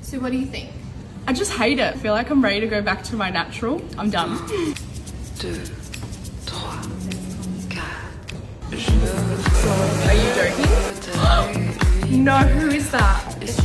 So what do you think? I just hate it. I feel like I'm ready to go back to my natural. I'm done. Are you joking? No, who is that? Liza!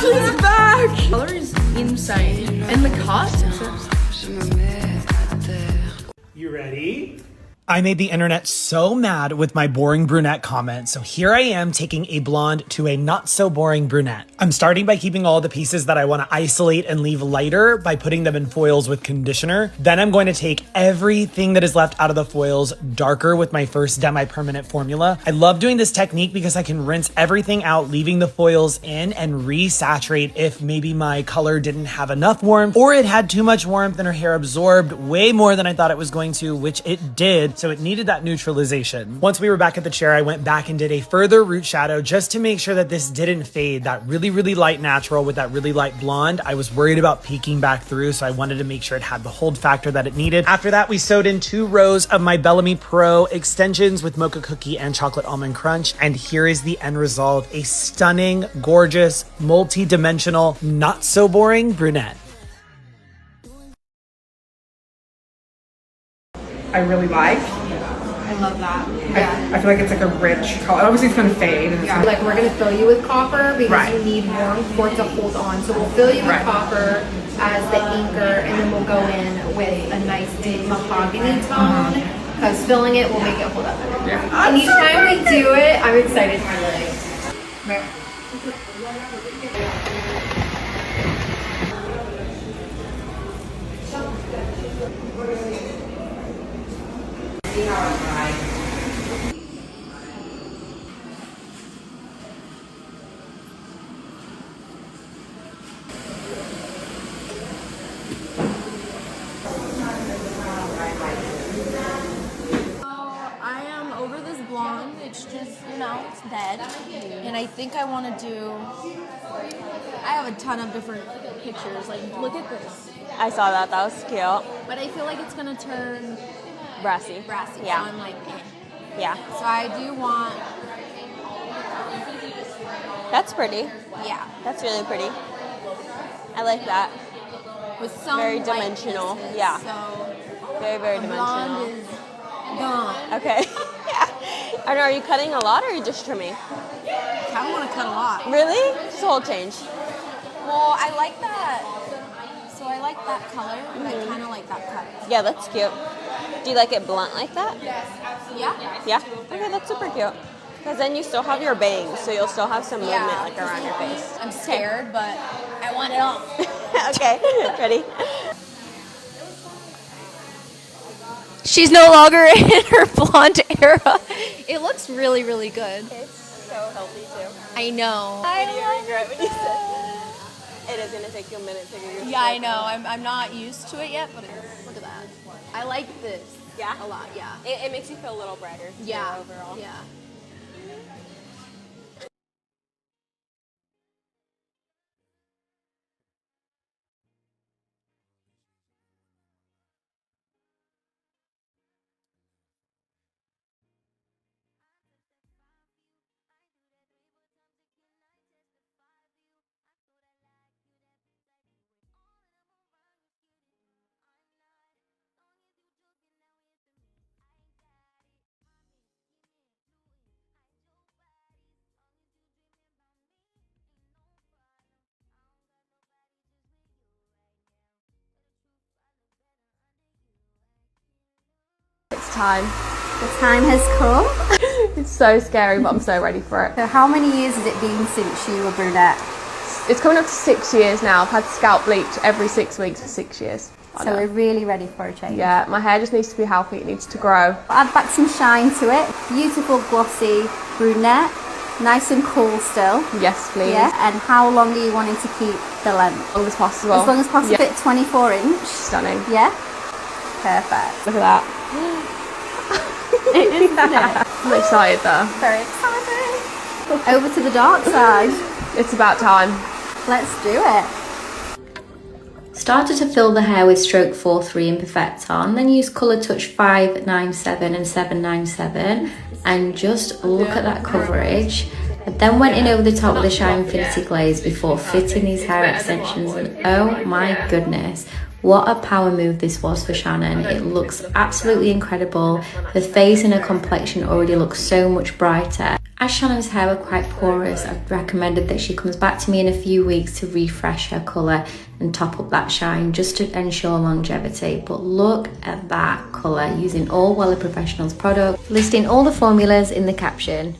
She's back! The color is insane. And the cut? You ready? I made the internet so mad with my boring brunette comment, so here I am taking a blonde to a not so boring brunette. I'm starting by keeping all the pieces that I want to isolate and leave lighter by putting them in foils with conditioner. Then I'm going to take everything that is left out of the foils darker with my first demi-permanent formula. I love doing this technique because I can rinse everything out, leaving the foils in and resaturate if maybe my color didn't have enough warmth or it had too much warmth and her hair absorbed way more than I thought it was going to, which it did. So it needed that neutralization. Once we were back at the chair, I went back and did a further root shadow just to make sure that this didn't fade. That really, really light natural with that really light blonde. I was worried about peeking back through, so I wanted to make sure it had the hold factor that it needed. After that, we sewed in 2 rows of my Bellamy Pro extensions with mocha cookie and chocolate almond crunch. And here is the end result, a stunning, gorgeous, multi-dimensional, not so boring brunette. I really like. I love that. Yeah. I feel like it's like a rich color. Obviously it's gonna fade. And Yeah, like we're gonna fill you with copper because Right. you need warmth for it to hold on. So we'll fill you with Right. copper as the anchor, and then we'll go in with a nice big mahogany tone because filling it will make it hold up better. Yeah. And each time we do it, I'm excited for this. See how it dries. I am over this blonde. It's just, you know, it's dead. And I think I want to do, I have a ton of different pictures. Like, look at this. I saw that. That was cute. But I feel like it's going to turn Brassy. brassy. Yeah. So I'm like, eh. Yeah. So I do want, That's pretty. yeah, That's really pretty. I like that. with some Very light dimensional. pieces. Yeah. So Very, very the dimensional. blonde is gone. Okay. Yeah. I know, are you cutting a lot or are you just trimming? I kind of want to cut a lot. Really? Just a whole change. Well, I like that. So I like that color, but I kind of like that cut. Yeah, that's cute. Do you like it blunt like that? Yeah? Yeah? Okay, that's super cute. Because then you still have your bangs, so you'll still have some movement like around your face. I'm scared, but I want it all. Okay, ready? She's no longer in her blonde era. It looks really, really good. It's so healthy too. I know. I regret when you said it is going to take you a minute to get your Yeah, I know. I'm not used to it yet, but look at that. I like this. Yeah? A lot, yeah. It makes you feel a little brighter. Yeah. Overall. Yeah. It's time. The time has come. It's so scary, but I'm so ready for it. So how many years has it been since you were brunette? It's coming up to 6 years now. I've had scalp bleach every 6 weeks for 6 years. So we're really ready for a change. Yeah, my hair just needs to be healthy. It needs to grow. Add back some shine to it. Beautiful glossy brunette. Nice and cool still. Yes, please. Yeah. And how long are you wanting to keep the length? As long as possible. As long as possible. Yeah. Fit 24 inch. Stunning. Yeah. Perfect. Look at that. It is, isn't it? I'm excited though. Very exciting. Over to the dark side. It's about time. Let's do it. Started to fill the hair with stroke 4-3 in Perfecton, then use Colour Touch 597 and 797 and just look at that coverage. I then went in over the top with a Shine Infinity glaze before fitting these hair extensions, and oh my goodness, what a power move this was for Shannon. It looks absolutely incredible. Her face and her complexion already look so much brighter. As Shannon's hair were quite porous, I've recommended that she comes back to me in a few weeks to refresh her colour and top up that shine just to ensure longevity. But look at that colour, using all Weller Professionals products, listing all the formulas in the caption.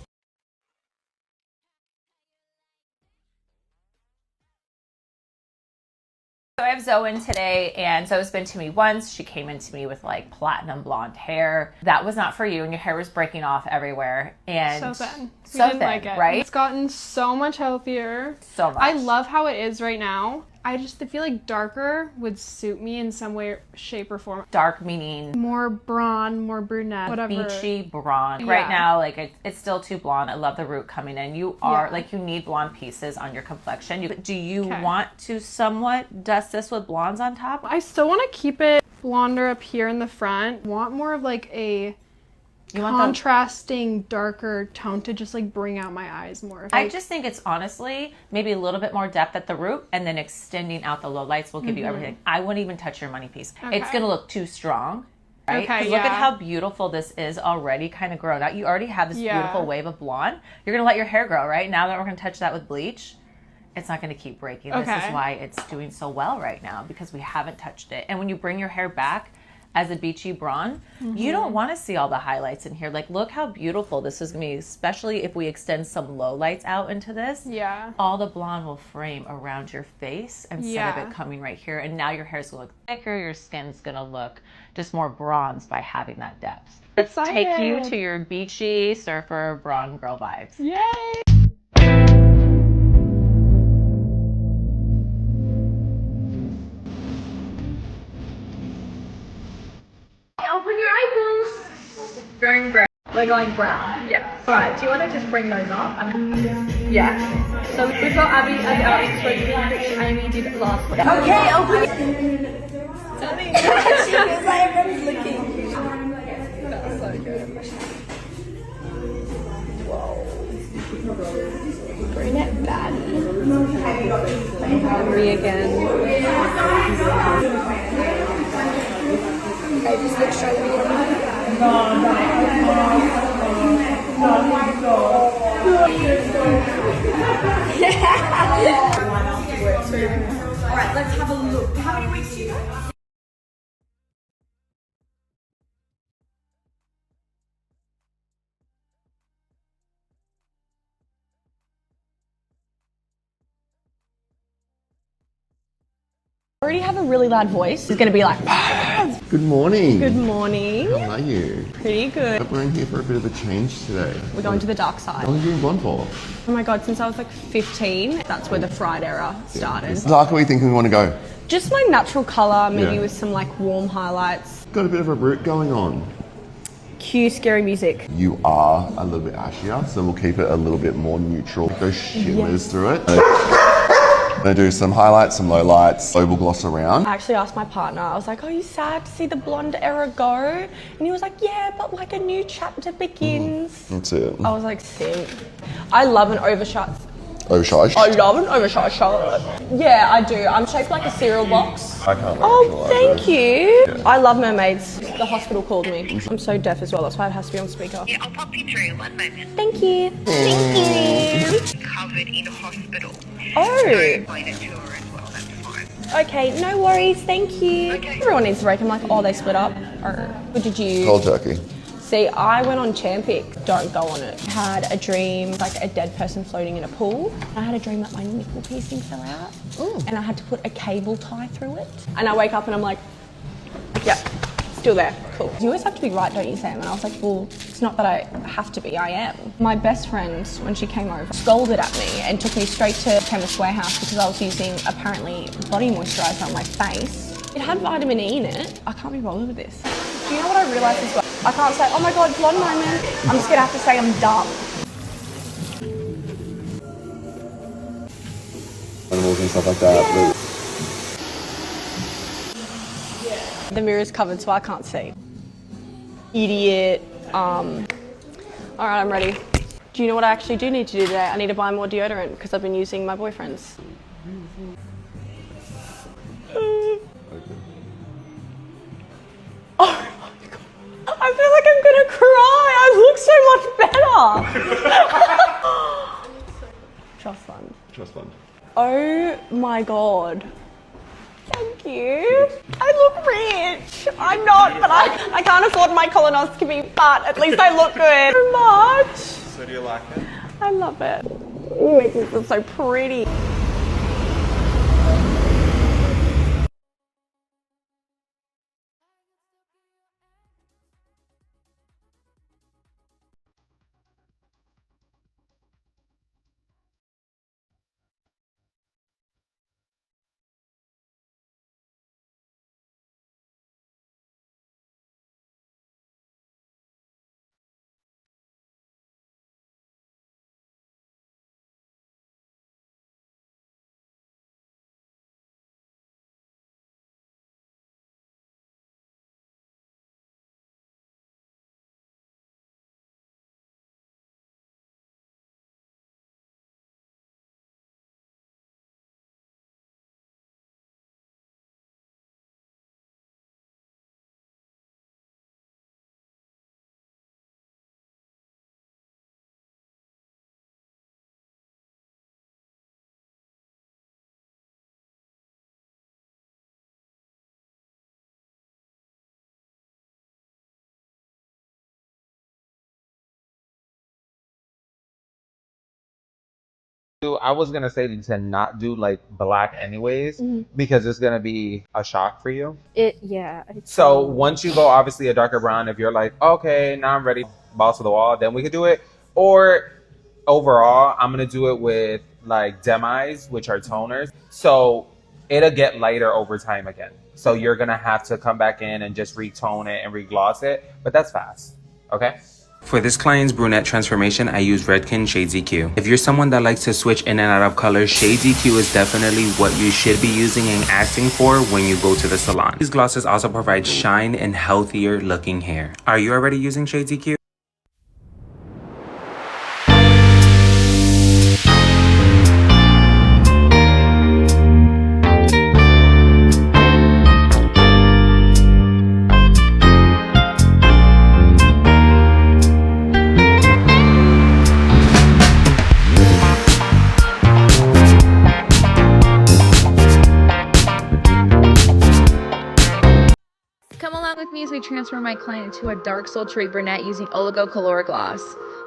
So I have Zoe in today, and Zoe's been to me once. She came into me with like platinum blonde hair. That was not for you, and your hair was breaking off everywhere. And So thin. So We didn't thin, like it. right? It's gotten so much healthier. So much. I love how it is right now. I feel like darker would suit me in some way, shape, or form. Dark meaning More blonde, more brunette, whatever. beachy blonde. Yeah. Right now, like it's still too blonde. I love the root coming in. You are Yeah. like, you need blonde pieces on your complexion. Do you Okay. want to somewhat dust this with blondes on top? I still want to keep it blonder up here in the front. Want more of like a You want contrasting darker tone to just like bring out my eyes more. I just think it's honestly maybe a little bit more depth at the root, and then extending out the low lights will give you everything. I wouldn't even touch your money piece. It's Okay. gonna look too strong. Right? Okay, 'Cause look at yeah. how beautiful this is already kind of grown out. You already have this Yeah. beautiful wave of blonde. You're gonna let your hair grow, right? Now that we're gonna touch that with bleach, it's not gonna keep breaking. This Okay. is why it's doing so well right now, because we haven't touched it. And when you bring your hair back as a beachy blonde, you don't want to see all the highlights in here. Like, look how beautiful this is gonna be, especially if we extend some low lights out into this. Yeah. All the blonde will frame around your face instead Yeah. of it coming right here. And now your hair's gonna look thicker, your skin's gonna look just more bronzed by having that depth. Let's take you Excited. to your beachy surfer blonde girl vibes. Yay! Open your eyeballs. Going brown. We're going brown. Yeah. Alright, do you want to just bring those up? Yeah. So we've got Abby as our expert, which Amy did last week. Okay, open it. She feels like everyone's looking. That's so good. Brunette baddie. Me again. Okay, just look straight at me. Alright, let's have a look. How many weeks do you go? I already have a really loud voice. It's gonna be like, Good morning. good morning. How are you? Pretty good. We're in here for a bit of a change today. We're going to the dark side. How long have you been blonde for? Oh my god, since I was like 15, that's where the fried era started. Dark, where you think we want to go? Just my natural colour, maybe Yeah. with some like warm highlights. Got a bit of a root going on. Cue scary music. You are a little bit ashier, so we'll keep it a little bit more neutral. Go shimmers through it. I'm gonna do some highlights, some lowlights, oval gloss around. I actually asked my partner, I was like, are you sad to see the blonde era go? And he was like, yeah, but like a new chapter begins. That's it. I was like, sick. I love an overshot. Oversized. I love an overshot shot. Yeah, I do. I'm shaped like a cereal box. I can't Oh, visualise thank you. I love mermaids. The hospital called me. I'm so deaf as well, that's why it has to be on speaker. Yeah, I'll pop you through. 1 moment. Thank you. Thank you. Covered in hospital. Oh. Explain it to her as well. That's fine. Okay, no worries, thank you. Everyone needs a break. I'm like, oh, they split up. What did you... Cold turkey. See, I went on Champic. Don't go on it. Had a dream, like a dead person floating in a pool. I had a dream that my nipple piercing fell out. And I had to put a cable tie through it. And I wake up and I'm like, yeah, still there, cool. You always have to be right, don't you, Sam? And I was like, well, it's not that I have to be, I am. My best friend, when she came over, scolded at me and took me straight to Chemist Warehouse because I was using, apparently, body moisturiser on my face. It had vitamin E in it. I can't be bothered with this. Do you know what I realised as well? I can't say, oh my god, blonde moment. I'm just gonna have to say I'm dumb. Animals and stuff like that. The mirror's covered, so I can't see. Idiot. All right, I'm ready. Do you know what I actually do need to do today? I need to buy more deodorant because I've been using my boyfriend's. Oh my God. I feel like I'm gonna cry. I look so much better. Trust fund. Trust fund. Oh my God. Thank you. I look rich. I'm not, but I can't afford my colonoscopy, but at least I look good. So much. So do you like it? I love it. You make me feel so pretty. I was gonna say to not do like black anyways, because it's gonna be a shock for you. So once you go obviously a darker brown, if you're like, okay, now I'm ready, balls to the wall, then we could do it. Or overall, I'm gonna do it with like demis, which are toners. So it'll get lighter over time again. So you're gonna have to come back in and just retone it and regloss it, but that's fast, okay? For this client's brunette transformation, I use Redken Shades EQ. If you're someone that likes to switch in and out of colors, Shades EQ is definitely what you should be using and asking for when you go to the salon. These glosses also provide shine and healthier looking hair. Are you already using Shades EQ? Come along with me as we transform my client into a dark sultry brunette using Oligo Color Gloss.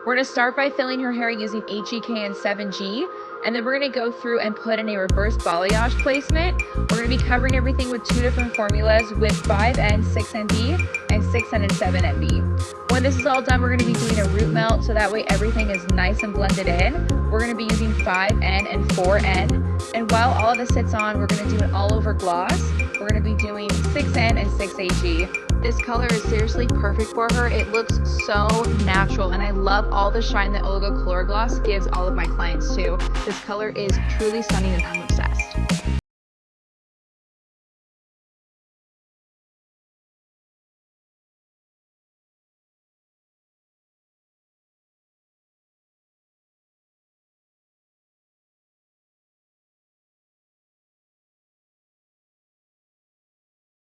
We're going to start by filling her hair using HEK and 7G, and then we're going to go through and put in a reverse balayage placement. We're going to be covering everything with 2 different formulas with 5N, 6NB, and 6N and 7NB. When this is all done, we're going to be doing a root melt so that way everything is nice and blended in. We're going to be using 5N and 4N, and while all of this sits on, we're going to do an all-over gloss. We're going to be doing 6N and 6AG. This color is seriously perfect for her. It looks so natural, and I love all the shine that Oligo Color Gloss gives all of my clients too. This color is truly stunning, and I'm obsessed.